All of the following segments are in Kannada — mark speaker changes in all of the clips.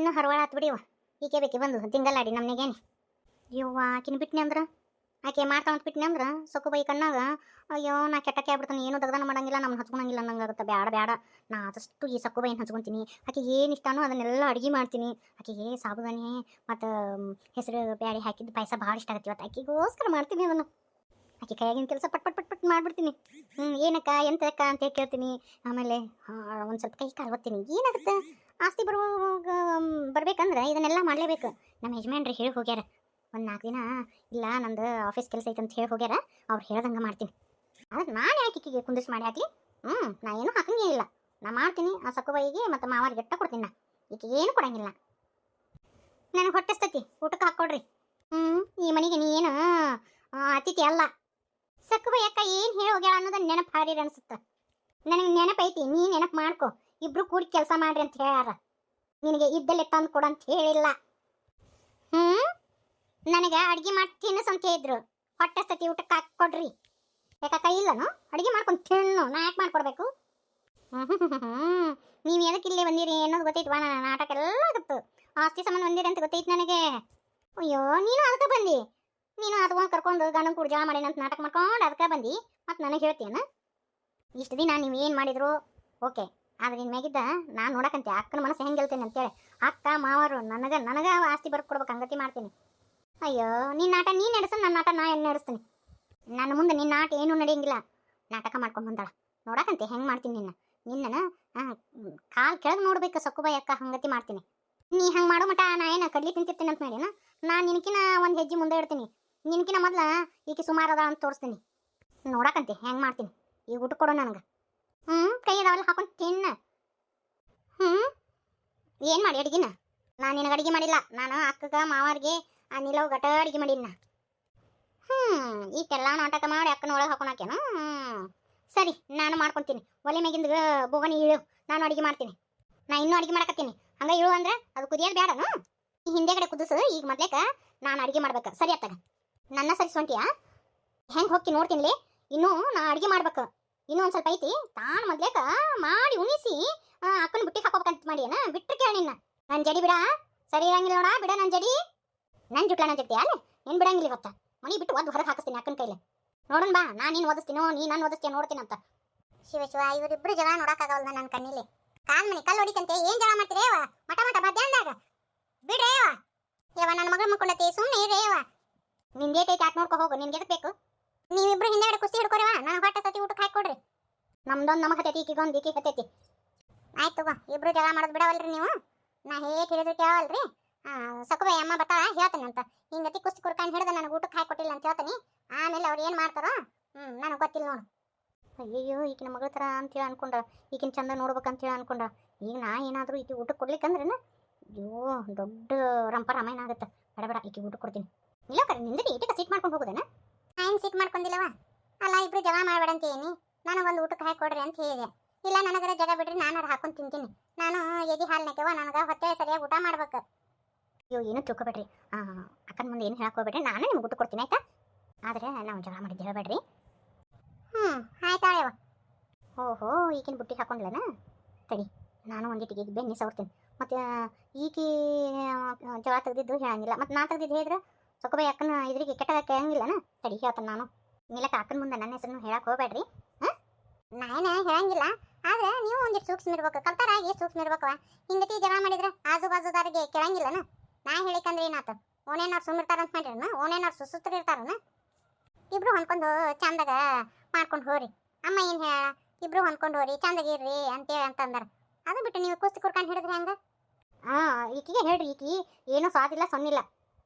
Speaker 1: ಈಕಿನ್ನು ಹರವಾಳ ಹತ್ ಬಿಡಿವ ಈಕೆ ಬೇಕಿ ಬಂದು ತಿಂಗಲಾಡಿ ನಮ್ನಿಗೇನಿ ಯವ್ವ ಆಕಿನ ಬಿಟ್ನಿ ಅಂದ್ರ ಆಕೆ ಮಾಡ್ತಾವಂತ ಬಿಟ್ನಿ ಅಂದ್ರ ಸೊಕ್ಕು ಬೈ ಕಣ್ಣಾಗ ಅಯ್ಯೋ ನಾ ಕೆಟ್ಟಕ್ಕೆ ಆಗ್ಬಿಡ್ತಾನೆ ಏನು ದಗದಾನ ಮಾಡಂಗಿಲ್ಲ ನಮ್ಗೆ ಹಚ್ಕೊಳಂಗಿಲ್ಲ ಅನ್ನಂಗಾಗುತ್ತೆ ಬ್ಯಾಡ ಬ್ಯಾಡ ನಾ ಆದಷ್ಟು ಈ ಸೊಕ್ಕು ಬೈನ ಹಚ್ಕೊತೀನಿ ಆಕೆ ಏನು ಇಷ್ಟನೋ ಅದನ್ನೆಲ್ಲ ಅಡುಗೆ ಮಾಡ್ತೀನಿ ಆಕೆಗೆ ಸಾಬುದಾನಿ ಮತ್ತು ಹೆಸರು ಬ್ಯಾಳಿ ಹಾಕಿದ್ದು ಪಾಯಸ ಭಾಳ ಇಷ್ಟ ಆಗತ್ತೆ ಇವತ್ತು ಆಕೆಗೋಸ್ಕರ ಮಾಡ್ತೀನಿ ಅದನ್ನು ಆಕೆ ಕೈಯಾಗಿನ ಕೆಲಸ ಪಟ್ ಪಟ್ ಪಟ್ ಪಟ್ ಮಾಡಿಬಿಡ್ತೀನಿ ಏನಕ್ಕ ಎಂತಕ್ಕ ಅಂತ ಕೇಳ್ತೀನಿ ಆಮೇಲೆ ಒಂದು ಸ್ವಲ್ಪ ಕೈ ಕಾಲು ಒತ್ತೀನಿ ಏನಾಗುತ್ತೆ ಆಸ್ತಿ ಬರ್ಬೇಕಂದ್ರೆ ಇದನ್ನೆಲ್ಲ ಮಾಡಲೇಬೇಕು ನಮ್ಮ ಯಜಮಾನ್ರಿ ಹೇಳಿ ಹೋಗ್ಯಾರ ಒಂದು 4 ದಿನ ಇಲ್ಲ ನಂದು ಆಫೀಸ್ ಕೆಲಸ ಐತೆ ಅಂತ ಹೇಳಿ ಹೋಗ್ಯಾರ ಅವ್ರು ಹೇಳ್ದಂಗೆ ಮಾಡ್ತೀನಿ ಅದಕ್ಕೆ ನಾನು ಯಾಕೆ ಈಕಿಗೆ ಕುಂದಿಸ್ ಮಾಡಿ ಹಾಕಿ ನಾ ಏನೂ ಹಾಕಂಗೇ ಇಲ್ಲ ನಾ ಮಾಡ್ತೀನಿ ಆ ಸಕ್ಕುಬಾಯಿಗೆ ಮತ್ತು ಮಾವಾರಿಗೆ ಗಟ್ಟ ಕೊಡ್ತೀನಿ ನಾ ಈಕೆಗೆ ಏನು ಕೊಡಂಗಿಲ್ಲ ನನಗೆ ಹೊಟ್ಟೆಸ್ತತಿ ಊಟಕ್ಕೆ ಹಾಕ್ಕೊಡ್ರಿ ಈ ಮನೆಗೆ ನೀನು ಅತಿಥಿ ಅಲ್ಲ ಸಕ್ಕುಬಾಯಿ ಅಕ್ಕ ಏನು ಹೇಳಿ ಹೋಗ್ಯಾಳ ಅನ್ನೋದನ್ನ ನೆನಪು ಹಾರಿರ ಅನ್ಸುತ್ತೆ ನನಗೆ ನೆನಪೈತಿ ನೀ ನೆನಪು ಮಾಡ್ಕೊ ಇಬ್ರು ಕೂಡಿ ಕೆಲಸ ಮಾಡ್ರಿ ಅಂತ ಹೇಳ್ಯಾರ ನಿನಗೆ ಇದ್ದಲ್ಲೇ ತಂದು ಕೊಡು ಅಂತ ಹೇಳಿಲ್ಲ ನನಗೆ ಅಡುಗೆ ಮಾಡಿ ತಿನ್ನಿಸಂತ ಹೇಳಿದ್ರು ಹೊಟ್ಟೆಸ್ತತಿ ಊಟಕ್ಕೆ ಹಾಕ್ಕೊಡ್ರಿ ಯಾಕ ಇಲ್ಲನು ಅಡುಗೆ ಮಾಡ್ಕೊಂಡು ತಿನ್ನು ನಾ ಯಾಕೆ ಮಾಡ್ಕೊಡ್ಬೇಕು ನೀವು ಎದಕ್ಕೆ ಇಲ್ಲೇ ಬಂದಿರಿ ಅನ್ನೋದು ಗೊತ್ತೈತ್ವಾ ನನ್ನ ನಾಟಕ ಎಲ್ಲ ಗೊತ್ತು ಆಸ್ತಿ ಸಂಬಂಧ ಬಂದಿರಿ ಅಂತ ಗೊತ್ತೈತಿ ನನಗೆ ಅಯ್ಯೋ ನೀನು ಅದಕ್ಕೆ ಬಂದಿ ನೀನು ಅದಕೊಂಡು ಕರ್ಕೊಂಡು ಗಂಡನ ಕೂಡ ಜಳ ಮಾಡಿ ಅಂತ ನಾಟಕ ಮಾಡ್ಕೊಂಡು ಅದಕ್ಕೆ ಬಂದು ಮತ್ತು ನನಗೆ ಹೇಳ್ತೀಯನ ಇಷ್ಟು ದಿನ ನೀವು ಏನು ಮಾಡಿದ್ರು ಓಕೆ ಆದ್ರೆ ನಿನ್ನ ಮ್ಯಾಗಿದ್ದ ನಾನು ನೋಡಕಂತೆ ಅಕ್ಕನ ಮನಸ್ಸು ಹೆಂಗೆ ಗೆಲ್ತೇನೆ ಅಂತೇಳಿ ಅಕ್ಕ ಮಾವರು ನನಗೆ ಆಸ್ತಿ ಬರ್ಕೊಡ್ಬೇಕು ಹಂಗತಿ ಮಾಡ್ತೀನಿ ಅಯ್ಯೋ ನಿನ್ನ ನಾಟ ನೀನು ನಡೆಸು ನನ್ನ ನಾಟ ನಾ ಏನು ನಡೆಸ್ತೀನಿ ನನ್ನ ಮುಂದೆ ನಿನ್ನ ನಾಟ ಏನೂ ನಡೆಯಂಗಿಲ್ಲ ನಾಟಕ ಮಾಡ್ಕೊಂಡು ಬಂದಾಳ ನೋಡಕಂತೆ ಹೆಂಗೆ ಮಾಡ್ತೀನಿ ನಿನ್ನನ್ನು ಕಾಲು ಕೆಳಗೆ ನೋಡ್ಬೇಕು ಸಕ್ಕುಬಾಯಿ ಅಕ್ಕ ಹಂಗತಿ ಮಾಡ್ತೀನಿ ನೀ ಹಂಗೆ ಮಾಡೋ ಮಟ ನಾ ಏನು ಕಡ್ಲಿ ತಿಂತಿರ್ತೀನಿ ಅಂತ ಮಾಡಿನ ನಾನು ನಿನಕಿನ ಒಂದು ಹೆಜ್ಜೆ ಮುಂದೆ ಇಡ್ತೀನಿ ನಿನಕಿನ ಮೊದಲ ಈಕೆ ಸುಮಾರು ಅದ ಅಂತ ತೋರಿಸ್ತೀನಿ ನೋಡಕಂತೆ ಹೆಂಗೆ ಮಾಡ್ತೀನಿ ಈಗ ಊಟ ಕೊಡು ನನಗೆ ಕೈ ಅದಾವೆಲ್ಲ ಹಾಕೊಂಡು ತಿನ್ನ ಏನು ಮಾಡಿ ಅಡುಗೆನ ನಾನು ನಿನಗೆ ಅಡುಗೆ ಮಾಡಿಲ್ಲ ನಾನು ಅಕ್ಕಗ ಮಾವಾರಿಗೆ ಆ ನಿಲವು ಗಟ ಅಡುಗೆ ಮಾಡಿನ ಈಗೆಲ್ಲ ನಾಟಕ ಮಾಡಿ ಅಕ್ಕನ ಒಳಗೆ ಹಾಕೊಂಡಾಕೇನು ಸರಿ ನಾನು ಮಾಡ್ಕೊತೀನಿ ಒಲೆ ಮ್ಯಾಗಿಂದ ಬೋಗಣಿ ಇಳು ನಾನು ಅಡುಗೆ ಮಾಡ್ತೀನಿ ನಾ ಇನ್ನೂ ಅಡುಗೆ ಮಾಡಕತ್ತೀನಿ ಹಂಗೆ ಇಳು ಅಂದ್ರೆ ಅದು ಕುದಿಯೋದು ಬೇಡನು ಈ ಹಿಂದೆ ಕಡೆ ಕುದಿಸು ಈಗ ಮೊದ್ಲೇಕ ನಾನು ಅಡುಗೆ ಮಾಡ್ಬೇಕು ಸರಿ ಅತ್ತಾಗ ನನ್ನ ಸರಿ ಸೊಂಟಿಯಾ ಹೆಂಗೆ ಹೋಗಿ ನೋಡ್ತೀನಿ ಇನ್ನೂ ನಾ ಅಡುಗೆ ಮಾಡ್ಬೇಕು ಇನ್ನೂ ಒಂದು ಸ್ವಲ್ಪ ಐತಿ ತಾನು ಮೊದ್ಲೇಕ ಮಾಡಿ ಉಣಿಸಿ ಅಕ್ಕನ ಬುಟ್ಟಿಗೆ ಹಾಕೋಬೇಕಂತ ಮಾಡಿ ಏನ ಬಿಟ್ಟರೆ ಕೇಳಿ ನಿನ್ನ ನನ್ನ ಜಡಿ ಬಿಡ ಸರಿ ಇರಂಗಿಲ್ಲ ನೋಡ ಬಿಡ ನನ್ನ ಜಡಿ ನನ್ನ ಜುಟ್ಲ ನನ್ನ ಜಡ್ತಿ ಅಲ್ಲ ನೀನು ಬಿಡಂಗಿಲ್ಲ ಇವತ್ತ ಮನೆ ಬಿಟ್ಟು ಒದ್ದು ಹೊರಗೆ ಹಾಕಿಸ್ತೀನಿ ಅಕ್ಕನ ಕೈಲಿ ನೋಡೋಣ ಬಾ ನಾನು ನೀನು ಓದಿಸ್ತೀನೋ ನೀ ನಾನು ಓದಿಸ್ತೀನಿ ನೋಡ್ತೀನಿ ಅಂತ ಶಿವ ಇವರಿಬ್ಬರು ಜಗಳ ನೋಡೋಕ್ಕಾಗವಲ್ಲ ನನ್ನ ಕಣ್ಣಿಲಿ ಕಾಲ್ ಮನೆ ಕಲ್ಲು ಹೊಡಿತಂತೆ ಏನು ಜಗಳ ಮಾಡ್ತೀರೇವ ಮಟ ಮಟ ಮಧ್ಯಾಹ್ನದಾಗ ಬಿಡ್ರೇವ ಯವ ನನ್ನ ಮಗಳು ಮಕ್ಕೊಂಡತಿ ಸುಮ್ಮನೆ ಇರೇವ ನಿಂದು ಏಟೈತೆ ಆಟ ನೋಡ್ಕೊ ಹೋಗು ನಿನ್ಗೆ ಎದಕ್ಕೆ ಬೇಕು ನೀವಿಬ್ರು ಹಿಂದೆ ಕುಸ್ತಿ ಹಿಡ್ಕೊರಿವ ನಾನು ಹೊಟ್ಟೆ ಸತಿ ಊಟಕ್ಕೆ ಹಾಕೊಡ್ರಿ ನಮ್ದೊಂದು ನಮಗೆ ಹತ್ತೈತಿ ಈಕಿಗೊಂದು ಈಕಿ ಹತ್ತೈತಿ ಆಯ್ತು ತಗೋ ಇಬ್ರು ಜಗಳ ಮಾಡೋದು ಬಿಡವಲ್ರಿ ನೀವು ನಾ ಹೇಗೆ ಹೇಳಿದ್ರು ಕೇಳವಲ್ರಿ ಸಕ್ಕುಬಾಯಿ ಅಮ್ಮ ಬತ್ತಾ ಹೇಳ್ತಾನೆ ಅಂತ ಹಿಂಗತಿ ಕುಸ್ತಿ ಕುರ್ಕೊಂಡು ಹಿಡಿದು ನನಗೆ ಊಟಕ್ಕೆ ಹಾಕೊಟ್ಟಿಲ್ಲ ಅಂತ ಹೇಳ್ತಾನೆ ಆಮೇಲೆ ಅವ್ರು ಏನು ಮಾಡ್ತಾರೋ ನನಗೆ ಗೊತ್ತಿಲ್ಲ ನೋಡು ಅಯ್ಯಯ್ಯೋ ಈಗಿನ ಮಗಳ ಥರ ಅಂತೇಳಿ ಅನ್ಕೊಂಡ ಈಗಿನ ಚಂದ ನೋಡ್ಬೇಕಂತೇಳಿ ಅನ್ಕೊಂಡ ಈಗ ನಾ ಏನಾದರೂ ಈಕೆ ಊಟಕ್ಕೆ ಕೊಡ್ಲಿಕ್ಕಂದ್ರೇನ ಅಯ್ಯೋ ದೊಡ್ಡ ರಂಪ ರಾಮಾಯಣ ಆಗುತ್ತೆ ಬೇಡ ಈಕೆ ಊಟ ಕೊಡ್ತೀನಿ ಇಲ್ಲ ಕರೆ ನಿಂದ್ರೆ ಈಟಕ್ಕೆ ಸೀಟ್ ಮಾಡ್ಕೊಂಡು ಹೋಗೋದೇನ ಏನು ಸೀಟ್ ಮಾಡ್ಕೊಂಡಿಲ್ಲವ ಅಲ್ಲ ಇಬ್ರು ಜಗಳ ಮಾಡಬೇಡ ಅಂತ ಏನಿ ನನಗೊಂದು ಊಟಕ್ಕೆ ಹಾಕೊಡ್ರಿ ಅಂತ ಹೇಳಿದೆ ಇಲ್ಲ ನನಗರ ಜಗ ಬಿಡ್ರಿ ನಾನು ಹಾಕೊಂಡು ತಿಂತೀನಿ ನಾನು ಎದಿ ಹಾಲ್ನಾಕೆವ ನನಗೆ ಹೊಟ್ಟೆ ಸರಿಯಾಗಿ ಊಟ ಮಾಡ್ಬೇಕು ಅಯ್ಯೋ ಏನು ತಿಳ್ಕೊಬೇಡ್ರಿ ಅಕ್ಕನ ಮುಂದೆ ಏನು ಹೇಳಕೋಬೇಡ್ರಿ ನಾನು ನಿಮ್ಗೆ ಊಟ ಕೊಡ್ತೀನಿ ಆಯ್ತಾ ಆದರೆ ನಾವು ಜಗಳ ಮಾಡಿದ್ದು ಹೇಳಬೇಡ್ರಿ ಆಯ್ತಾಳೆವ ಓಹೋ ಈಗಿನ ಬುಟ್ಟಿಗೆ ಹಾಕೊಂಡ್ಲೇನ ತಡಿ ನಾನು ಒಂದಿಟ್ಟಿಗೆ ಈಗ ಬೆನ್ನಿ ಸವರ್ತೀನಿ ಮತ್ತು ಈಕಿ ಜಗಳ ತೆಗ್ದಿದ್ದು ಹೇಳಂಗಿಲ್ಲ ಮತ್ತು ನಾ ತೆಗ್ದಿದ್ದು ಹೇಳಿದ್ರೆ ಸೊಕ್ಕಬಾಯಿ ಅಕ್ಕನ ಇದ್ರಿಗೆ ಕೆಟ್ಟ ಕೇಳಂಗಿಲ್ಲನ ತಡಿ ಹೇಳ್ತಾನೆ ನಾನು ನಿಲಕ್ಕ ಅಕ್ಕನ ಮುಂದೆ ನನ್ನ ಹೆಸರನ್ನು ಹೇಳಕ್ಕೆ ಹೋಗ್ಬೇಡ್ರಿ ನಾನೇನ ಹೇಳಂಗಿಲ್ಲ ಆದರೆ ನೀವು ಒಂದಿಟ್ಟು ಸೂಕ್ಷ್ಮ ಇರ್ಬೇಕು ಕಲ್ತಾರಾಗಿ ಸೂಕ್ಷ್ಮ ಇರ್ಬೇಕವ ಹಿಂಗತಿ ಜಗಳ ಮಾಡಿದ್ರೆ ಆಜು ಬಾಜುದಾರಿಗೆ ಕೇಳಂಗಿಲ್ಲನ ನಾ ಹೇಳಿಕಂದ್ರೆ ಏನಾಯ್ತು ಓನೇನವ್ರು ಸುಮ್ಮಿರ್ತಾರಂತ ಮಾಡಿರನ ಓನೇನವ್ರು ಸುಸುತ್ತಿರ್ತಾರನ ಇಬ್ರು ಹೊಂದ್ಕೊಂಡು ಚಂದಾಗ ಮಾಡ್ಕೊಂಡು ಹೋರಿ ಅಮ್ಮ ಏನು ಹೇಳ ಇಬ್ರು ಹೊಂದ್ಕೊಂಡು ಹೋರಿ ಚಂದಾಗಿರ್ರಿ ಅಂತೇಳಿ ಅಂತಂದಾರ ಅದು ಬಿಟ್ಟು ನೀವು ಕುಸ್ತಿ ಕುರ್ಕೊಂಡು ಹಿಡಿದ್ರಿ ಹಂಗೆ ಈಕಿಗೆ ಹೇಳ್ರಿ ಈಕಿ ಏನೂ ಸ್ವಾದಿಲ್ಲ ಸೊನ್ನಿಲ್ಲ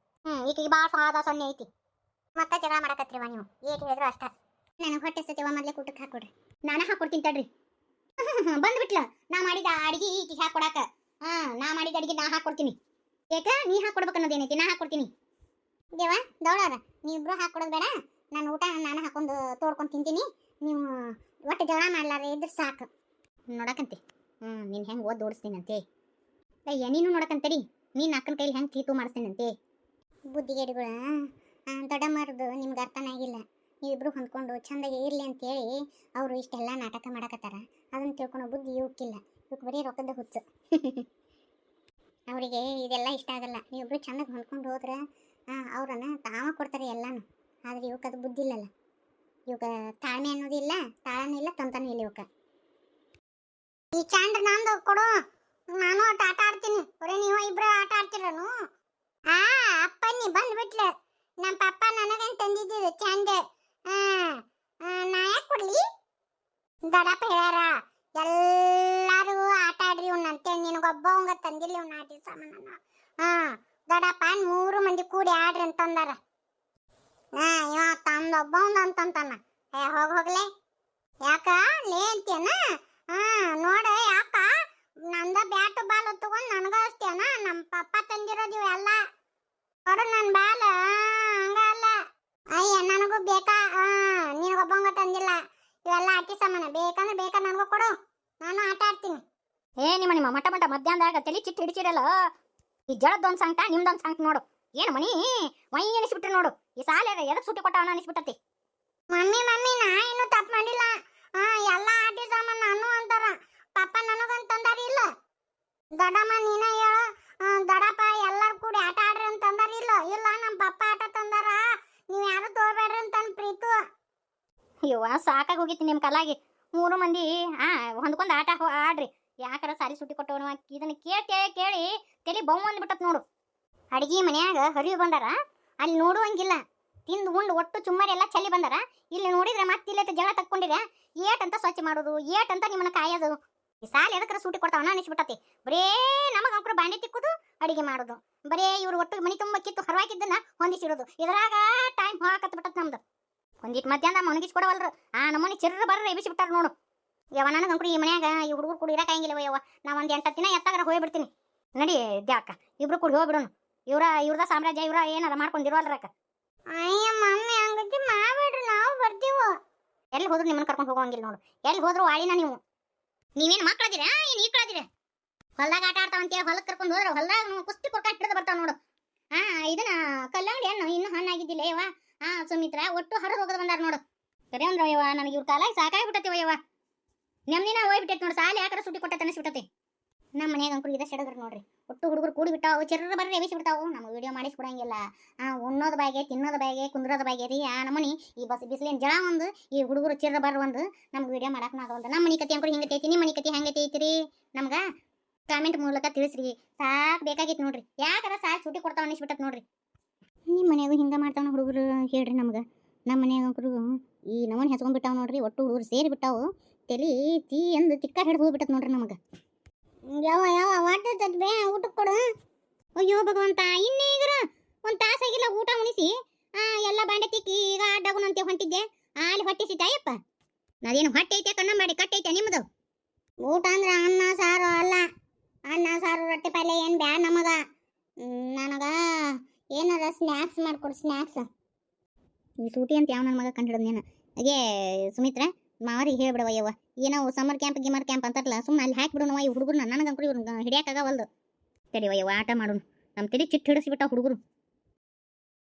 Speaker 1: ಈಕಿಗೆ ಭಾಳ ಸ್ವಾದ ಸೊನ್ನೆ ಐತಿ ಮತ್ತೆ ಜಗಳ ಮಾಡಕತ್ರಿವ ನೀವು ಏಟ್ ಹೇಳಿದ್ರು ಅಷ್ಟ ನನಗೆ ಹೊಟ್ಟೆ ಸತ್ಯವ ಮೊದಲೇ ಊಟಕ್ಕೆ ಹಾಕೊಡ್ರಿ ನಾನು ಹಾಕೊಡ್ತೀನಿ ತಡ್ರಿ ಬಂದ್ಬಿಟ್ಲ ನಾ ಮಾಡಿದ ಅಡಿಗೆ ಈಕಿಗೆ ಹಾಕೊಡಾಕ ನಾ ಮಾಡಿದ ಅಡಿಗೆ ನಾ ಹಾಕೊಡ್ತೀನಿ ಏಕ ನೀ ಹಾಕೊಡ್ಬೇಕು ಅನ್ನೋದೇನೈತಿ ನಾ ಹಾಕೊಡ್ತೀನಿ ದೇವ ದೌಡಾರ ನೀವಿಬ್ರು ಹಾಕೊಡೋದು ಬೇಡ ನಾನು ಊಟ ನಾನು ಹಾಕೊಂಡು ತೋಡ್ಕೊಂಡು ತಿಂತೀನಿ ನೀವು ಒಟ್ಟು ಜಗಳ ಮಾಡ್ಲಾರ ಇದ್ರೆ ಸಾಕು ನೋಡಕಂತೆ ನೀನು ಹೆಂಗೆ ಓದಿ ಓಡಿಸ್ತೀನಂತೆ ಅಯ್ಯ ನೀನು ನೋಡಕಂತಡಿ ನೀನು ಅಕ್ಕನ ಕೈಲಿ ಹೆಂಗೆ ತೀತು ಮಾಡಿಸ್ತೀನಂತೆ ಬುದ್ಧಿಗೇಡುಗಳ ದೊಡ್ಡಮ್ಮರದು ನಿಮ್ಗೆ ಅರ್ಥನೇ ಆಗಿಲ್ಲ ನೀವಿಬ್ರು ಹೊಂದ್ಕೊಂಡು ಚಂದಾಗಿ ಇರಲಿ ಅಂತೇಳಿ ಅವರು ಇಷ್ಟೆಲ್ಲ ನಾಟಕ ಮಾಡಕತ್ತಾರ ಅದನ್ನು ತಿಳ್ಕೊಳೋ ಬುದ್ಧಿ ಇವಕ್ಕಿಲ್ಲ ಇವಕ್ಕೆ ಬರೀ ರೊಕ್ಕದ ಹುಚ್ಚು ಅವರಿಗೆ ಇದೆಲ್ಲ ಇಷ್ಟ ಆಗಲ್ಲ. ನೀವಿಬ್ರು ಚೆನ್ನಾಗಿ ಹೊಂದ್ಕೊಂಡು ಹೋದ್ರೆ ಅವ್ರನ್ನ ತಾವ ಕೊಡ್ತಾರೆ ಎಲ್ಲಾನು. ಆದ್ರೆ ಇವಕ್ಕೆ ಅದು ಬುದ್ಧಿ ಇಲ್ಲಲ್ಲ. ಇವಕ್ಕೆ ತಾಳ್ಮೆ ಅನ್ನೋದಿಲ್ಲ, ತಾಳನೂ ಇಲ್ಲ, ತಂತನೂ ಇಲ್ಲ ಇವಕ್ಕೆ. ಈ ಚಾಂಡ್ ನಂದು ಕೊಡು, ನಾನು ಆಟ ಆಡ್ತೀನಿ. ಬರೀ ನೀವು ಇಬ್ರು ಆಟ ಆಡ್ತಿರನು? ಅಪ್ಪನಿ ಬಂದ್ಬಿಟ್ಲ. ನಮ್ಮ ಪಪ್ಪ ನನಗೇನು ತಂದಿದ್ದು ಚಾಂಡ್. ನಾ ಯಾಕೆ ಕೊಡ್ಲಿ? ದೊಡ್ಡಪ್ಪ ಹೇಳ್ಯಾರ ಎಲ್ಲಾರು ಆಟ ಆಡ್ರಿ ಅಂತೇಳಿ, ನಿನಗೊಬ್ಬವಂಗ ತಂದಿಲ್ಲ ಇವ್ನ ಆಟ ಸಾಮಾನ. ದೊಡ್ಡಪ್ಪ 3 ಮಂದಿ ಕೂಡಿ ಆಡ್ರಿ ಅಂತಂದಾರ. ಇವ ತಂದೊಬ್ಬವಂದ ಅಂತಂತಾನ. ಹೋಗ್ಲೆ ಯಾಕ ಲೇ ಅಂತೇನ? ನೋಡ ಯಾಕ ನಂದ ಬ್ಯಾಟ್ ಬಾಲ್ ತಗೊಂಡ್ ನನಗ ಅಷ್ಟೇನ? ನಮ್ಮ ಪಪ್ಪ ತಂದಿರೋದು ಇವೆಲ್ಲ. ಕೊಡು ನನ್ನ ಬಾಲ್. ಹಂಗಲ್ಲ, ಅಯ್ಯ ನನಗೂ ಬೇಕಾ? ನಿನಗೊಬ್ಬವಂಗ ತಂದಿಲ್ಲ ಇವೆಲ್ಲ ಆಟಿ ಸಾಮಾನ. ಬೇಕಂದ್ರೆ ಬೇಕಾ ನನಗೂ ಕೊಡು, ನಾನು ಆಟ ಆಡ್ತೀನಿ. ನಿಮ್ಮ ಮಟ ಮಧ್ಯಾಹ್ನದಾಗ ತಲೆ ಚಿಟ್ಟು ಹಿಡಿಚಿರಲ್ಲ. ಈ ಜಳದೊಂದು ಸಂಕಟ ನಿಮ್ದೊಂದು ಸಂಕಟ ನೋಡು. ಏನು ಮನಿ ವೈ ಅನಿಸ್ಬಿಟ್ರಿ ನೋಡು. ಈ ಸಾಲ ಎದಕ್ಕೆ ಸುಟ್ಟಿ ಕೊಟ್ಟವನ ಅನಿಸ್ಬಿಟ್ಟತಿ. ಮಮ್ಮಿ ನಾ ಏನು ತಪ್ಪು ಮಾಡಿಲ್ಲ. ಎಲ್ಲ ಆಟಿ ಸಾಮಾನು ನಾನು ಅಂತಾರ. ಪಪ್ಪ ನನಗಂತಂದಾರ ಇಲ್ಲ. ದೊಡ್ಡಮ್ಮ ನೀನ ಹೇಳ. ದೊಡ್ಡಪ್ಪ ಎಲ್ಲರೂ ಕೂಡಿ ಆಟ ಆಡ್ರಿ ಅಂತಂದಾರ ಇಲ್ಲ. ಇಲ್ಲ ನಮ್ಮ ಪಪ್ಪ ಆಟ ತಂದಾರ, ನೀವು ಯಾರು ತಗೋಬೇಡ್ರಿ ಅಂತ ಪ್ರೀತು. ಅಯ್ಯೋ ಸಾಕಾಗಿ ಹೋಗಿತ್ತು ನಿಮ್ಮ ಕಲಾಗಿ. 3 ಮಂದಿ ಹೊಂದ್ಕೊಂಡು ಆಟ ಆಡ್ರಿ. ಯಾಕಾರ ಸಾರಿ ಸುಟ್ಟಿ ಕೊಟ್ಟವನು ಇದನ್ನ ಕೇಳಿ ತಲೆ ಬೊಮ್ಮ ಅಂದ್ಬಿಟ್ಟತ್ ನೋಡು. ಅಡಿಗೆ ಮನ್ಯಾಗ ಹರಿವು ಬಂದಾರ, ಅಲ್ಲಿ ನೋಡುವಂಗಿಲ್ಲ. ತಿಂದು ಉಂಡು ಒಟ್ಟು ಚುಮ್ಮರಿ ಎಲ್ಲ ಚಲ್ಲಿ ಬಂದಾರ. ಇಲ್ಲಿ ನೋಡಿದ್ರೆ ಮತ್ತಿಲ್ಲ ಜಗಳ ತಕ್ಕೊಂಡಿರ. ಏಟಂತ ಸ್ವಚ್ಛ ಮಾಡೋದು, ಏಟಂತ ನಿಮ್ಮನ್ನ ಕಾಯೋದು. ಈ ಸಾಲ ಎದಕ್ಕರ ಸೂಟಿ ಕೊಡ್ತಾವನ ಅನಿಸ್ಬಿಟ್ಟತಿ. ಬರೇ ನಮಗೆ ಅಂಕರು ಬಾಂಡೆ ತಿಕ್ಕುದು, ಅಡಿಗೆ ಮಾಡೋದು. ಬರೇ ಇವ್ರು ಒಟ್ಟು ಮನಿ ತುಂಬ ಕಿತ್ತು ಹೊರವಾಗಿದ್ದನ್ನ ಹೊಂದಿಸಿಡೋದು. ಇದ್ರಾಗ ಟೈಮ್ ಹಾಕತ್ ಬಿಟ್ಟತ್ ನಮ್ದು. ಒಂದಿಟ್ಟು ಮಧ್ಯಾಹ್ನ ಮುಣಗಿಸಿ ಕೊಡವಲ್ರು. ನಮ್ಮನೆ ಚಿರ್ರ ಬರ್ರ ಎಬಿಸಿಬಿಟ್ಟಾರ ನೋಡು. ಯವ ನನಗಂಕರು ಈ ಮನ್ಯಾಗ ಈ ಹುಡುಗರು ಕೂಡ ಇರಕಾಗಿಲ್ಲವ. ಯವ್ವ ನಾ ಒಂದು 8 ದಿನ ಎತ್ತಾಗರ ಹೋಗ್ಬಿಡ್ತೀನಿ. ನಡಿ ದ್ಯಾಕ ಇಬ್ರು ಕೂಡ ಹೋಗ್ಬಿಡೋನು. ಇವ್ರದ ಸಾಮ್ರಾಜ್ಯ ಇವ್ರ ಏನಾರ ಮಾಡ್ಕೊಂಡಿರೋಲ್ರಕ್ಕ. ಅಯ್ಯ ಮಮ್ಮಿ ಹಂಗತಿ ಮಾಡ್ಬೇಡ್ರಿ, ನಾವು ಬರ್ತೀವೋ. ಎಲ್ಲಿ ಹೋದ್ರು ನಿಮ್ಮನ್ನ ಕರ್ಕೊಂಡು ಹೋಗೋಂಗಿಲ್ಲ ನೋಡು. ಎಲ್ಲಿ ಹೋದ್ರು ಆಳಿನ ನೀವು. ನೀವೇನು ಮಕ್ಕಳದಿರ ಏನು ಈಕಳದಿರ? ಹೊಲ್ದಾಗ ಆಟ ಆಡ್ತಾವಂತೇಳಿ ಹೊಲಕ್ಕೆ ಕರ್ಕೊಂಡು ಹೋದ್ರೆ ಹೊಲ್ದಾಗ ಕುಸ್ತಿ ಕೊಟ್ಟಾಗ ಹಿಡಿದು ಬರ್ತಾವ ನೋಡು. ಇದನ್ನ ಕಲ್ಲಂಗಡಿ ಹಣ್ಣು ಇನ್ನೂ ಹಣ್ಣಾಗಿದ್ದಿಲ್ಲ ಯವ್ವ. ಸುಮಿತ್ರ ಒಟ್ಟು ಹರಿದು ಹೋಗೋದು ಬಂದಾರ ನೋಡು. ಸರಿ ಅಂದ್ರ ಯವ್ವ, ನನಗೆ ಇವ್ರ ಕಾಲಾಗಿ ಸಾಕಾಗ್ಬಿಟ್ಟತಿ ಯವ್ವ. ನೆಮ್ಮದಿನ ಹೋಗ್ಬಿಟ್ಟೈತಿ ನೋಡು. ಸಾಲ ಯಾಕಾರ ಸುಟ್ಟಿ ಕೊಟ್ಟ ಅನಿಸ್ಬಿಟ್ಟತಿ. ನಮ್ಮ ಮನ್ಯಾಗ ಅಂಕರು ಇದ ಸೆಡಗರ್ ನೋಡ್ರಿ. ಒಟ್ಟು ಹುಡುಗರು ಕೂಡಿ ಬಿಟ್ಟಾವು, ಚಿರ್ರ ಬರ್ರಿ ಎಬಿಸಿ ಬಿಡ್ತಾವು. ನಮಗೆ ವಿಡಿಯೋ ಮಾಡಿಸ್ಕೊಡಂಗಿಲ್ಲ. ಉಣ್ಣೋದು ಬಾಯಿಗೆ, ತಿನ್ನೋದು ಬಾಯಿಗೆ, ಕುಂದ್ರೋದು ಬಾಯಿಗೆ ರೀ. ನಮ್ಮನಿ ಈ ಬಿಸಿಲಿನ ಜಳ ಒಂದು, ಈ ಹುಡುಗರು ಚಿರ್ರ ಬರ್ರ ಒಂದು, ನಮ್ಗೆ ವಿಡಿಯೋ ಮಾಡಕ್ಕೆ ಆಗವಲ್ದು. ನಮ್ಮ ಮನೆ ಕತಿ ಅಂಕರು ಹಿಂಗತೈತಿ, ನಿಮ್ಮ ಮನೆ ಕತಿ ಹೆಂಗೈತಿ ಐತಿರಿ? ನಮ್ಗೆ ಕಾಮೆಂಟ್ ಮೂಲಕ ತಿಳಿಸ್ರಿ. ಸಾಕು ಬೇಕಾಗಿತ್ತು ನೋಡ್ರಿ. ಯಾಕಾರ ಸಾಲ ಸುಟ್ಟಿ ಕೊಡ್ತಾವ ಅನಿಸ್ಬಿಟ್ಟತ್ ನೋಡ್ರಿ. ನಿಮ್ಮ ಮನ್ಯಾಗ ಹಿಂಗೆ ಮಾಡ್ತಾವ ಹುಡುಗರು ಹೇಳ್ರಿ ನಮ್ಗೆ. ನಮ್ಮ ಮನ್ಯಾಗ ಅಂಕರು ಈ ನಮ್ಮನೆ ಹೆಚ್ಕೊಂಡ್ಬಿಟ್ಟಾವ ನೋಡ್ರಿ. ಒಟ್ಟು ಹುಡುಗರು ಸೇರಿ ಬಿಟ್ಟಾವು. ತಲೆ ತೀ ಎಂದು ತಿಕ್ಕ ಹಿಡಿದು ಹೋಗ್ಬಿಟ್ಟತ್ ನೋಡ್ರಿ ನಮಗೆ. ಯಾವ ವಾಟರ್ ಬೇ ಊಟಕ್ಕೆ ಕೊಡು. ಅಯ್ಯೋ ಭಗವಂತ, ಇನ್ನೀಗ್ರ ಒಂದು ತಾಸಾಗಿಲ್ಲ ಊಟ ಉಣಿಸಿ ಎಲ್ಲ ಬಾಂಡೆ ತಿಕ್ಕಿ ಈಗ ಅಡ್ಡಾಗುನಂತೆ ಹೊಂಟಿದ್ದೆ. ಅಲ್ಲಿ ಹೊಟ್ಟೆ ಸಿಟ್ಟಾಯಪ್ಪ. ನಾದೇನು ಹೊಟ್ಟೆ ಐತೆ ಕಣ್ಣ ಮಾಡಿ ಕಟ್ಟೈತೆ ನಿಮ್ಮದು. ಊಟ ಅಂದ್ರೆ ಅನ್ನ ಸಾರು ಅಲ್ಲ. ಅನ್ನ ಸಾರು ರೊಟ್ಟಿ ಪಲ್ಯ ಏನು ಬ್ಯಾಡ ನಮಗ. ನನಗ ಏನಾರ ಸ್ನ್ಯಾಕ್ಸ್ ಮಾಡ್ಕೊಡು, ಸ್ನ್ಯಾಕ್ಸ್. ಈ ಸೂಟಿ ಅಂತ ಯಾವ ನನ್ನ ಮಗ ಕಂಡು ಹಿಡಿದು ನೀನು. ಹಾಗೆ ಸುಮಿತ್ರ ಮಾವರಿಗೆ ಹೇಳ್ಬಿಡವ ಯವ್ವ. ಏನೋ ಸಮ್ಮರ್ ಕ್ಯಾಂಪ್ ಗಿಮರ್ ಕ್ಯಾಂಪ್ ಅಂತಾರಲ್ಲ, ಸುಮ್ಮನೆ ಅಲ್ಲಿ ಹಾಕಿಬಿಡೋಣ ಈ ಹುಡುಗರನ್ನ. ನನಗಂಕರು ಇವ್ರನ್ನ ಹಿಡಿಯೋಕ್ಕಾಗವಲ್ದು. ತಡಿವ ಯವ್ವ, ಆಟ ಮಾಡೋಣ. ನಮ್ಮ ತಲೆ ಚಿಟ್ಟು ಹಿಡಿಸಿಬಿಟ್ಟ ಹುಡುಗರು.